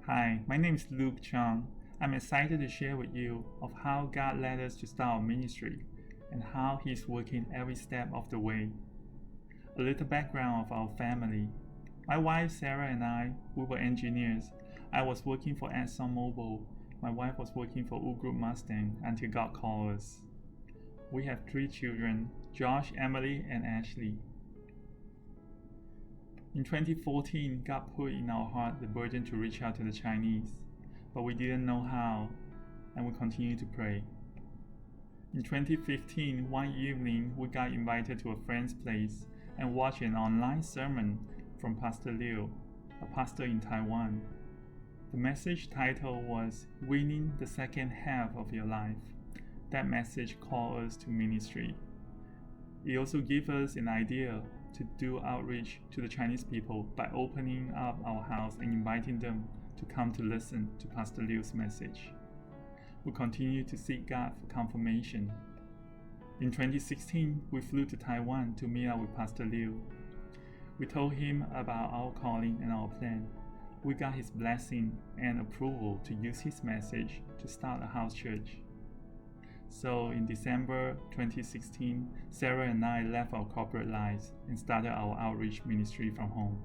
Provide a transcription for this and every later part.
Hi, my name is Luke Chung. I'm excited to share with you of how God led us to start our ministry and how He's working every step of the way. A little background of our family. My wife Sarah and I, we were engineers. I was working for ExxonMobil. My wife was working for U Group Mustang until God called us. We have 3 children, Josh, Emily, and Ashley. In 2014, God put in our heart the burden to reach out to the Chinese, but we didn't know how, and we continued to pray. In 2015, one evening, we got invited to a friend's place and watched an online sermon from Pastor Liu, a pastor in Taiwan. The message title was Winning the Second Half of Your Life. That message called us to ministry. It also gave us an idea to do outreach to the Chinese people by opening up our house and inviting them to come to listen to Pastor Liu's message. We continue to seek God for confirmation. In 2016, we flew to Taiwan to meet up with Pastor Liu. We told him about our calling and our plan. We got his blessing and approval to use his message to start a house church. So in December 2016, Sarah and I left our corporate lives and started our outreach ministry from home.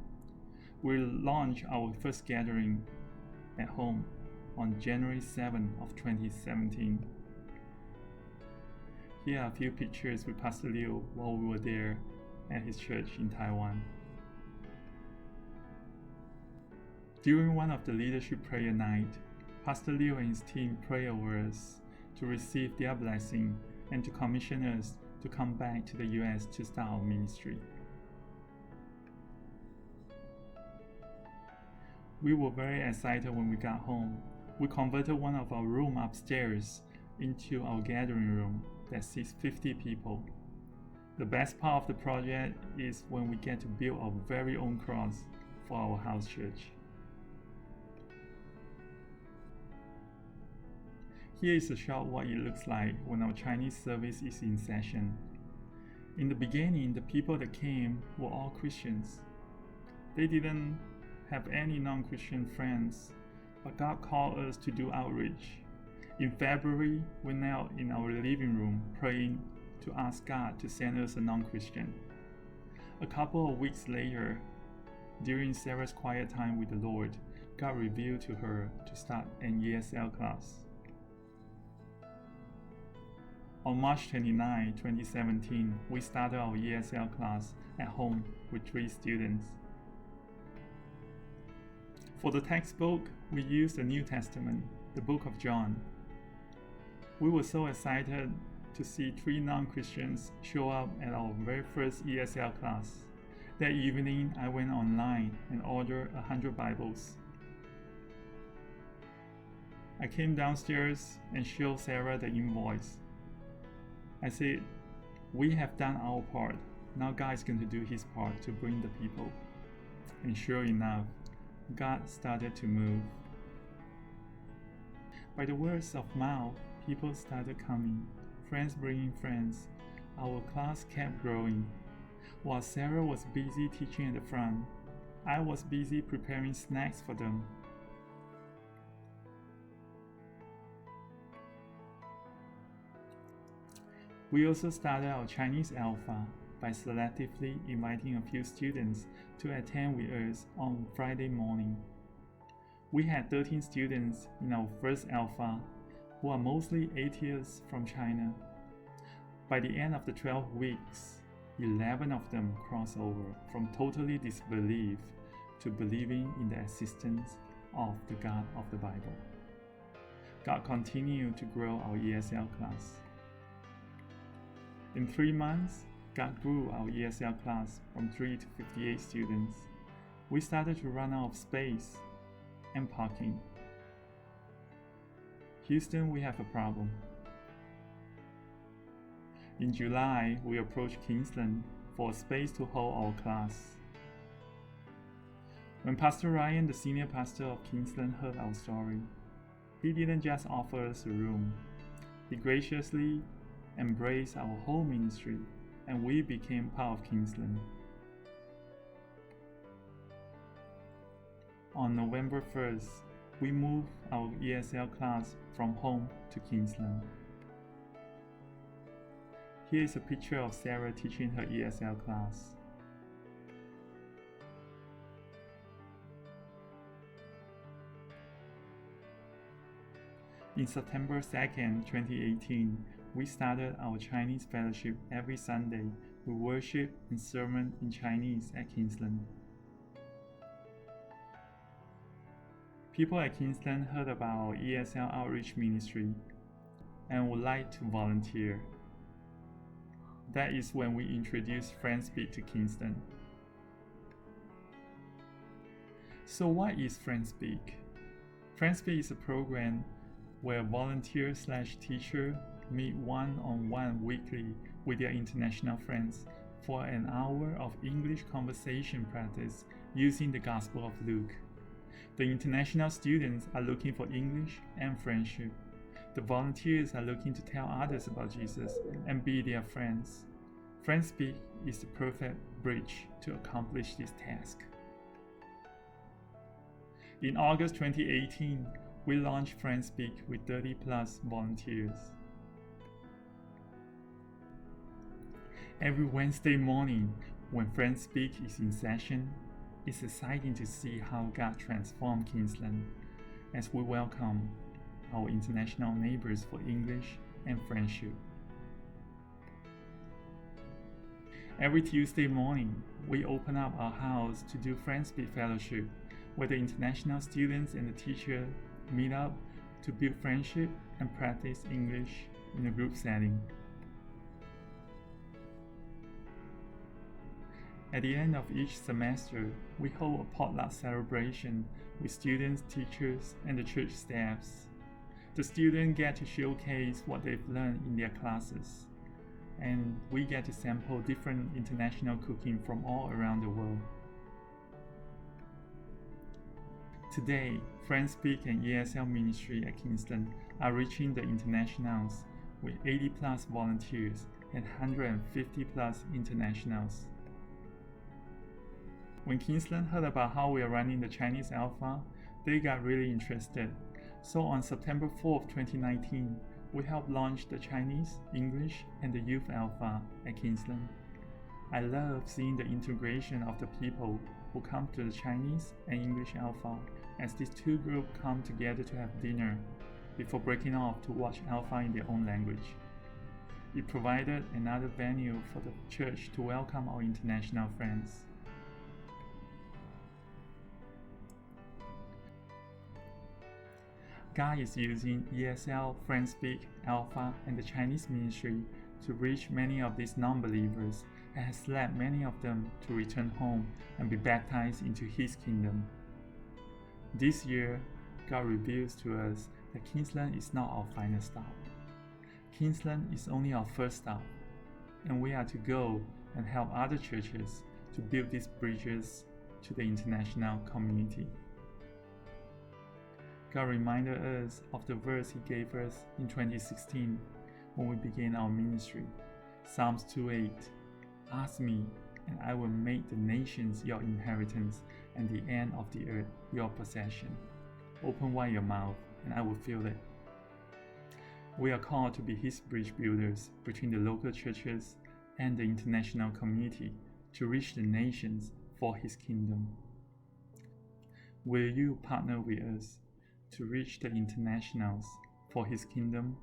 We launched our first gathering at home on January 7 of 2017. Here are a few pictures with Pastor Liu while we were there at his church in Taiwan. During one of the leadership prayer night, Pastor Liu and his team prayed over us to receive their blessing and to commission us to come back to the US to start our ministry. We were very excited when we got home. We converted one of our rooms upstairs into our gathering room that seats 50 people. The best part of the project is when we get to build our very own cross for our house church. Here is a shot what it looks like when our Chinese service is in session. In the beginning, the people that came were all Christians. They didn't have any non-Christian friends, but God called us to do outreach. In February, we knelt in our living room praying to ask God to send us a non-Christian. A couple of weeks later, during Sarah's quiet time with the Lord, God revealed to her to start an ESL class. On March 29, 2017, we started our ESL class at home with 3 students. For the textbook, we used the New Testament, the book of John. We were so excited to see 3 non-Christians show up at our very first ESL class. That evening, I went online and ordered 100 Bibles. I came downstairs and showed Sarah the invoice. I said, we have done our part. Now God is going to do his part to bring the people. And sure enough, God started to move. By the words of mouth, people started coming, friends bringing friends. Our class kept growing. While Sarah was busy teaching at the front, I was busy preparing snacks for them. We also started our Chinese Alpha by selectively inviting a few students to attend with us on Friday morning. We had 13 students in our first Alpha, who are mostly atheists from China. By the end of the 12 weeks, 11 of them crossed over from totally disbelief to believing in the existence of the God of the Bible. God continued to grow our ESL class. In 3 months, God grew our ESL class from 3 to 58 students. We started to run out of space and parking. Houston, we have a problem. In July, we approached Kingsland for a space to hold our class. When Pastor Ryan, the senior pastor of Kingsland, heard our story, he didn't just offer us a room. He graciously embraced our whole ministry, and we became part of Kingsland. On November 1st, we moved our ESL class from home to Kingsland. Here is a picture of Sarah teaching her ESL class. In September 2nd, 2018, we started our Chinese fellowship every Sunday with worship and sermon in Chinese at Kingsland. People at Kingsland heard about our ESL outreach ministry and would like to volunteer. That is when we introduced FriendSpeak to Kingsland. So what is FriendSpeak? FriendSpeak is a program where volunteer/teacher meet one-on-one weekly with their international friends for an hour of English conversation practice using the Gospel of Luke. The international students are looking for English and friendship. The volunteers are looking to tell others about Jesus and be their friends. FriendSpeak is the perfect bridge to accomplish this task. In August 2018, we launched FriendSpeak with 30 plus volunteers. Every Wednesday morning, when FriendSpeak is in session, it's exciting to see how God transformed Kingsland as we welcome our international neighbors for English and friendship. Every Tuesday morning, we open up our house to do FriendSpeak Fellowship, where the international students and the teacher meet up to build friendship and practice English in a group setting. At the end of each semester, we hold a potluck celebration with students, teachers, and the church staffs. The students get to showcase what they've learned in their classes, and we get to sample different international cooking from all around the world. Today, FriendSpeak and ESL Ministry at Kingsland are reaching the internationals with 80 plus volunteers and 150 plus internationals. When Kingsland heard about how we are running the Chinese Alpha, they got really interested. So on September 4th, 2019, we helped launch the Chinese, English, and the Youth Alpha at Kingsland. I love seeing the integration of the people who come to the Chinese and English Alpha as these two groups come together to have dinner before breaking off to watch Alpha in their own language. It provided another venue for the church to welcome our international friends. God is using ESL, FriendSpeak, Alpha, and the Chinese ministry to reach many of these non-believers and has led many of them to return home and be baptized into His kingdom. This year, God reveals to us that Kingsland is not our final stop. Kingsland is only our first stop, and we are to go and help other churches to build these bridges to the international community. God reminded us of the verse He gave us in 2016 when we began our ministry. Psalms 2:8, "Ask me, and I will make the nations your inheritance and the end of the earth your possession. Open wide your mouth, and I will fill it." We are called to be His bridge builders between the local churches and the international community to reach the nations for His kingdom. Will you partner with us to reach the internationals for His kingdom?